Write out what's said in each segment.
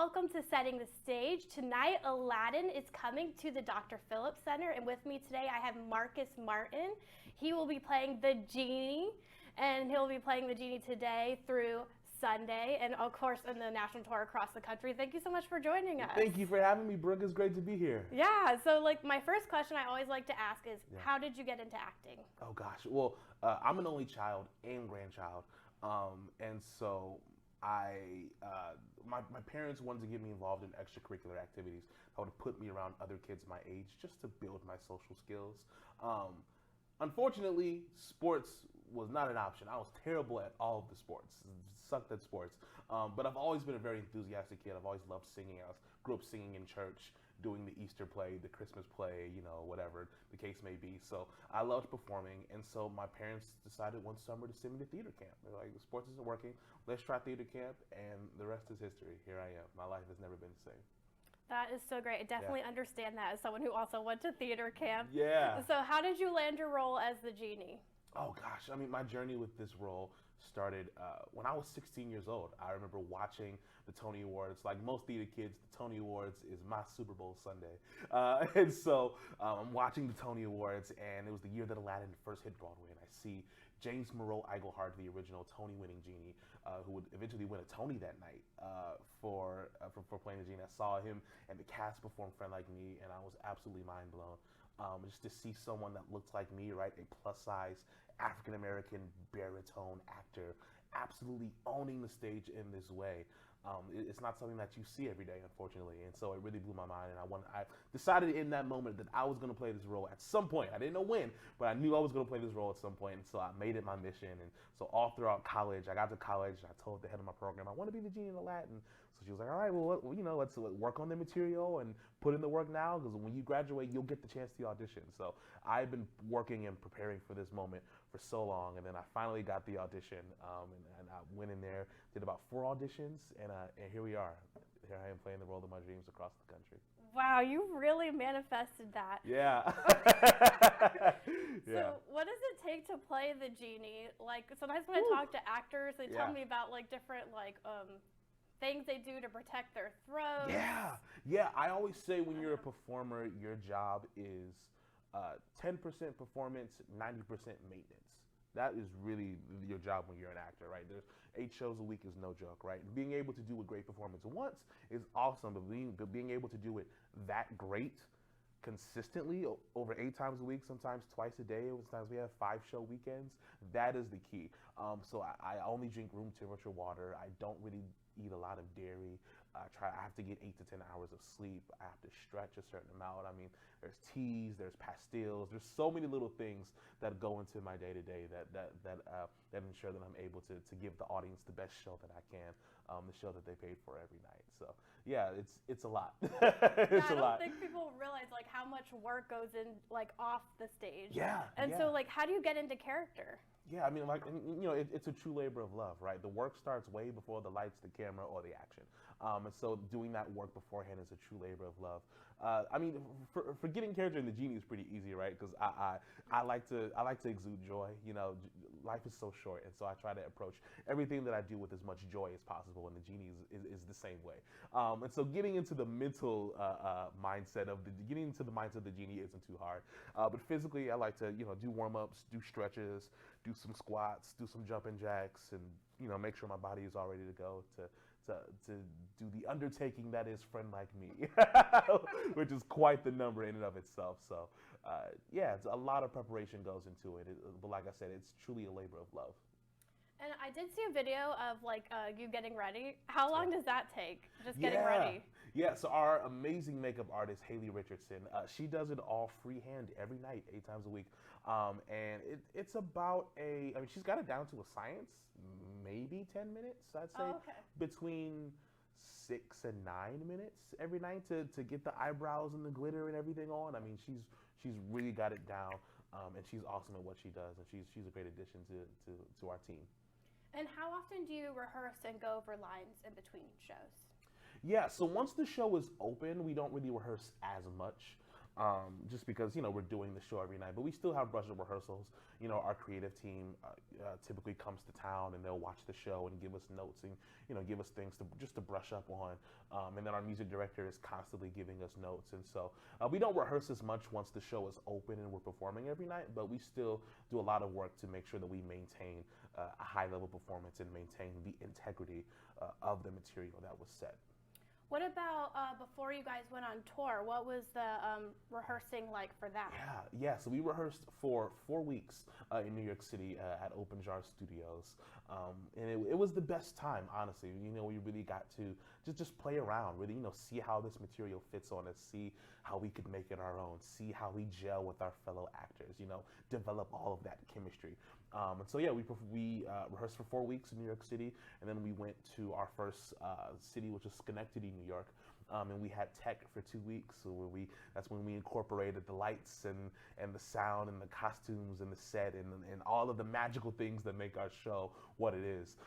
welcome to Setting the Stage. Tonight, Aladdin is coming to the Dr. Phillips Center, and with me today I have Marcus Martin. He will be playing the Genie, and he'll be playing the Genie today through Sunday, and of course in the national tour across the country. Thank you so much for joining us. Thank you for having me, Brooke. It's great to be here. Yeah, so my first question I always like to ask is, how did you get into acting? Oh gosh, well, I'm an only child and grandchild, and so my parents wanted to get me involved in extracurricular activities that would put me around other kids my age just to build my social skills. Unfortunately, sports was not an option. I was terrible at all of the sports, sucked at sports. But I've always been a very enthusiastic kid. I've always loved singing. Grew up singing in church, doing the Easter play, the Christmas play, whatever the case may be. So I loved performing. And so my parents decided one summer to send me to theater camp. They're like, the sports isn't working. Let's try theater camp. And the rest is history. Here I am. My life has never been the same. That is so great. I definitely understand that as someone who also went to theater camp. Yeah. So how did you land your role as the Genie? Oh gosh, I mean, my journey with this role started when I was 16 years old. I remember watching the Tony Awards. Like most theater kids, the Tony Awards is my Super Bowl Sunday. And so I'm watching the Tony Awards, and it was the year that Aladdin first hit Broadway, and I see James Monroe Iglehart, the original Tony-winning Genie, who would eventually win a Tony that night for playing the Genie. I saw him and the cast perform Friend Like Me, and I was absolutely mind blown. Just to see someone that looked like me, right, a plus-size African-American baritone actor, absolutely owning the stage in this way. It's not something that you see every day, unfortunately, and so it really blew my mind. And I decided in that moment that I was going to play this role at some point. I didn't know when, but I knew I was going to play this role at some point, and so I made it my mission. And so all throughout college, I got to college, and I told the head of my program, I want to be the Genie in Aladdin. So she was like, all right, well, let's work on the material and put in the work now, because when you graduate, you'll get the chance to audition. So I've been working and preparing for this moment for so long, and then I finally got the audition, and I went in there, did about 4 auditions, and here we are. Here I am playing the role of my dreams across the country. Wow, you really manifested that. Yeah. So what does it take to play the Genie? Like sometimes when I talk to actors, they tell me about different things they do to protect their throats. Yeah. I always say when you're a performer, your job is 10% performance, 90% maintenance. That is really your job when you're an actor, right? There's 8 shows a week is no joke, right? And being able to do a great performance once is awesome, but being able to do it that great consistently over 8 times a week, sometimes twice a day, sometimes we have 5-show weekends, that is the key. So I only drink room temperature water. I don't really eat a lot of dairy. I have to get 8 to 10 hours of sleep. I have to stretch a certain amount. I mean, there's teas, there's pastilles, there's so many little things that go into my day to day that ensure that I'm able to give the audience the best show that I can, the show that they paid for every night. So yeah, it's a lot. I don't think people realize how much work goes in off the stage. So how do you get into character? Yeah, I mean, it's a true labor of love, right? The work starts way before the lights, the camera, or the action. And so doing that work beforehand is a true labor of love. I mean, for getting character in the Genie is pretty easy, right? Because I like to exude joy. Life is so short, and so I try to approach everything that I do with as much joy as possible. And the Genie is the same way. And so getting into the mental mindset of the Genie isn't too hard. But physically, I like to do warm-ups, do stretches, do some squats, do some jumping jacks, and make sure my body is all ready to go to do the undertaking that is Friend Like Me, which is quite the number in and of itself. So it's a lot of preparation goes into it. But like I said, it's truly a labor of love. And I did see a video of you getting ready. How long does that take? Just getting ready? Yeah, so our amazing makeup artist, Haley Richardson, she does it all freehand every night, 8 times a week. And it's about she's got it down to a science, maybe 10 minutes, I'd say. Between 6 and 9 minutes every night to get the eyebrows and the glitter and everything on. I mean, she's really got it down, and she's awesome at what she does, and she's a great addition to our team. And how often do you rehearse and go over lines in between shows? Yeah, so once the show is open, we don't really rehearse as much. just because we're doing the show every night. But we still have brush-up rehearsals. Our creative team typically comes to town and they'll watch the show and give us notes and give us things to brush up on. And then our music director is constantly giving us notes. And so we don't rehearse as much once the show is open and we're performing every night, but we still do a lot of work to make sure that we maintain a high-level performance and maintain the integrity of the material that was set. What about before you guys went on tour? What was the rehearsing like for that? Yeah. So we rehearsed for 4 weeks in New York City at Open Jar Studios, and it was the best time, honestly. We really got to just play around, really, see how this material fits on us, see how we could make it our own, see how we gel with our fellow actors, develop all of that chemistry. And so yeah, we rehearsed for 4 weeks in New York City, and then we went to our first city, which was Schenectady, New York, and we had tech for 2 weeks. So that's when we incorporated the lights and the sound and the costumes and the set and all of the magical things that make our show what it is.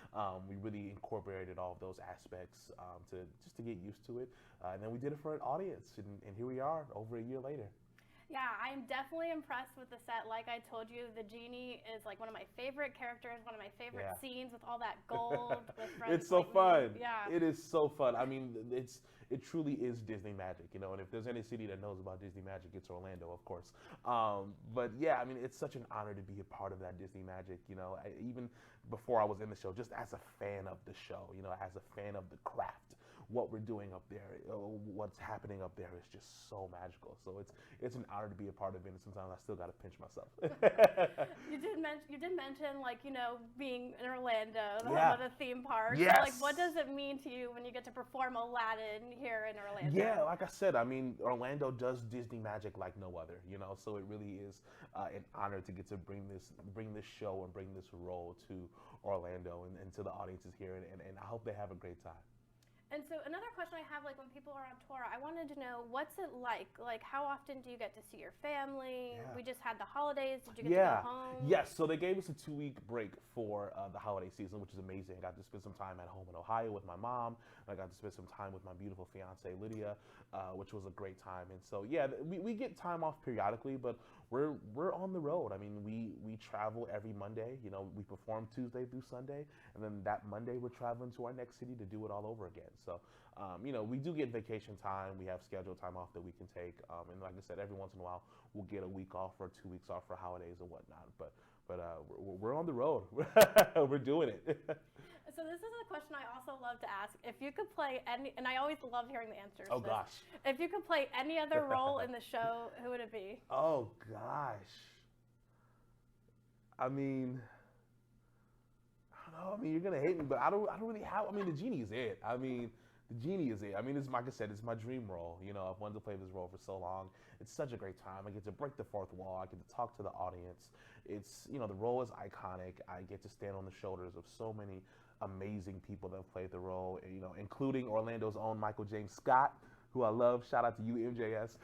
We really incorporated all of those aspects to get used to it, and then we did it for an audience, and here we are over a year later. Yeah, I'm definitely impressed with the set. Like I told you, the Genie is like one of my favorite characters, one of my favorite scenes with all that gold. With friends it's so like fun. Me. Yeah. It is so fun. I mean, it truly is Disney magic, and if there's any city that knows about Disney magic, it's Orlando, of course. But yeah, I mean, it's such an honor to be a part of that Disney magic, even before I was in the show, just as a fan of the show, as a fan of the craft. What we're doing up there, what's happening up there is just so magical. So it's an honor to be a part of it, and sometimes I still got to pinch myself. You did mention like being in Orlando, the home of the theme park. Yes. So, like, what does it mean to you when you get to perform Aladdin here in Orlando? Yeah, like I said, I mean, Orlando does Disney magic like no other. So it really is an honor to get to bring this show and bring this role to Orlando and to the audiences here, and I hope they have a great time. And so another question I have, like when people are on tour, I wanted to know, what's it like? Like, how often do you get to see your family? Yeah. We just had the holidays. Did you get to go home? Yes, so they gave us a 2-week break for the holiday season, which is amazing. I got to spend some time at home in Ohio with my mom. I got to spend some time with my beautiful fiance, Lydia, which was a great time. And so, yeah, we get time off periodically, but we're on the road. I mean, we travel every Monday. We perform Tuesday through Sunday, and then that Monday we're traveling to our next city to do it all over again. So, we do get vacation time. We have scheduled time off that we can take, and like I said, every once in a while we'll get a week off or 2 weeks off for holidays or whatnot. But we're on the road. We're doing it. So this is a question I also love to ask. If you could play any, and I always love hearing the answers. Oh gosh. If you could play any other role in the show, who would it be? Oh gosh. I mean, I don't know. I mean, you're gonna hate me, but I don't really have. I mean, the Genie is it. I mean, it's like I said, it's my dream role. I've wanted to play this role for so long. It's such a great time. I get to break the fourth wall. I get to talk to the audience. It's the role is iconic. I get to stand on the shoulders of so many amazing people that have played the role. Including Orlando's own Michael James Scott, who I love. Shout out to you, MJS,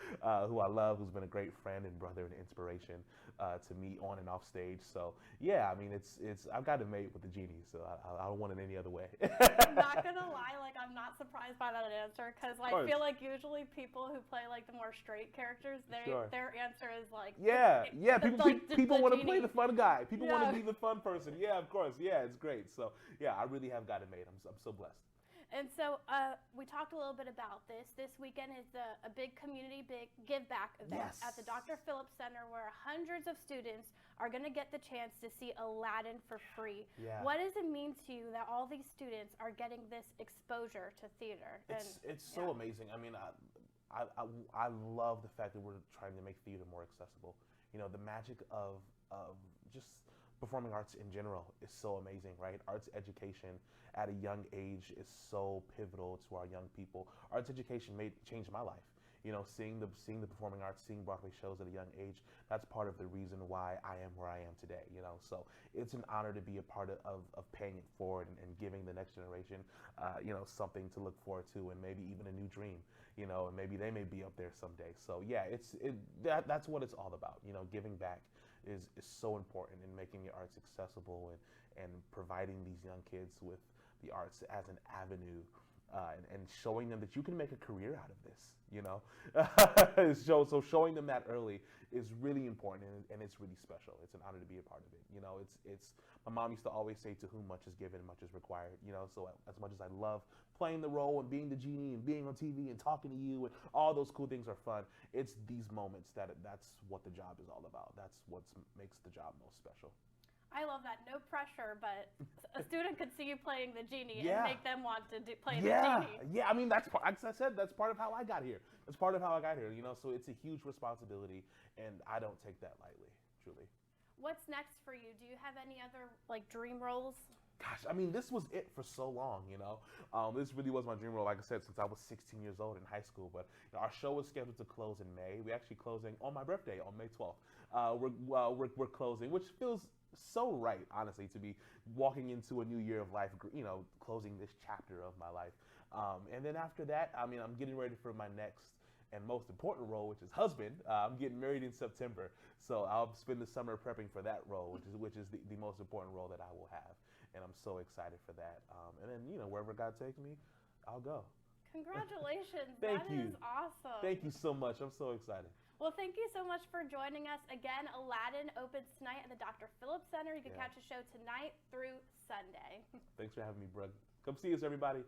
who I love, who's been a great friend and brother and inspiration to me on and off stage. So yeah, I mean, it's I've got to mate with the Genie, so I don't want it any other way. I'm not gonna lie, like I'm not surprised by that answer, because I feel like usually people who play like the more straight characters, their answer is like people want to play the fun guy. People want to be the fun person. Yeah, of course. Yeah, it's great. So yeah, I really have got it made. I'm so blessed. And so we talked a little bit about this. This weekend is a big community give back event at the Dr. Phillips Center, where hundreds of students are going to get the chance to see Aladdin for free. Yeah. What does it mean to you that all these students are getting this exposure to theater? It's so amazing. I mean, I love the fact that we're trying to make theater more accessible. The magic of just performing arts in general is so amazing, right? Arts education at a young age is so pivotal to our young people. Arts education changed my life. Seeing the performing arts, seeing Broadway shows at a young age, that's part of the reason why I am where I am today. So it's an honor to be a part of paying it forward and giving the next generation, something to look forward to, and maybe even a new dream. And maybe they may be up there someday. So yeah, that's what it's all about. Giving back is so important in making the arts accessible and providing these young kids with the arts as an avenue and showing them that you can make a career out of this, you know. So showing them that early is really important, and it's really special. It's an honor to be a part of it. You know, it's my mom used to always say, to whom much is given, much is required. You know, so as much as I love playing the role and being the genie and being on TV and talking to you and all those cool things are fun, it's these moments that's what the job is all about. That's what makes the job most special. I love that. No pressure, but a student could see you playing the genie Yeah. and make them want to play Yeah, the genie. yeah. I mean, as I said, that's part of how I got here. That's part of how I got here. You know, so it's a huge responsibility, and I don't take that lightly, truly. What's next for you? Do you have any other like dream roles? Gosh, I mean, this was it for so long, you know. This really was my dream role, like I said, since I was 16 years old in high school. But you know, our show was scheduled to close in May. We're actually closing on my birthday, on May 12th. We're closing, which feels so right, honestly, to be walking into a new year of life, you know, closing this chapter of my life. And then after that, I mean, I'm getting ready for my next and most important role, which is husband. I'm getting married in September, so I'll spend the summer prepping for that role, which is the most important role that I will have. And I'm so excited for that. And then, you know, wherever God takes me, I'll go. Congratulations. Thank That you. is awesome. Thank you so much. I'm so excited. Well, thank you so much for joining us. Again, Aladdin opens tonight at the Dr. Phillips Center. You can catch a show tonight through Sunday. Thanks for having me, Brooke. Come see us, everybody.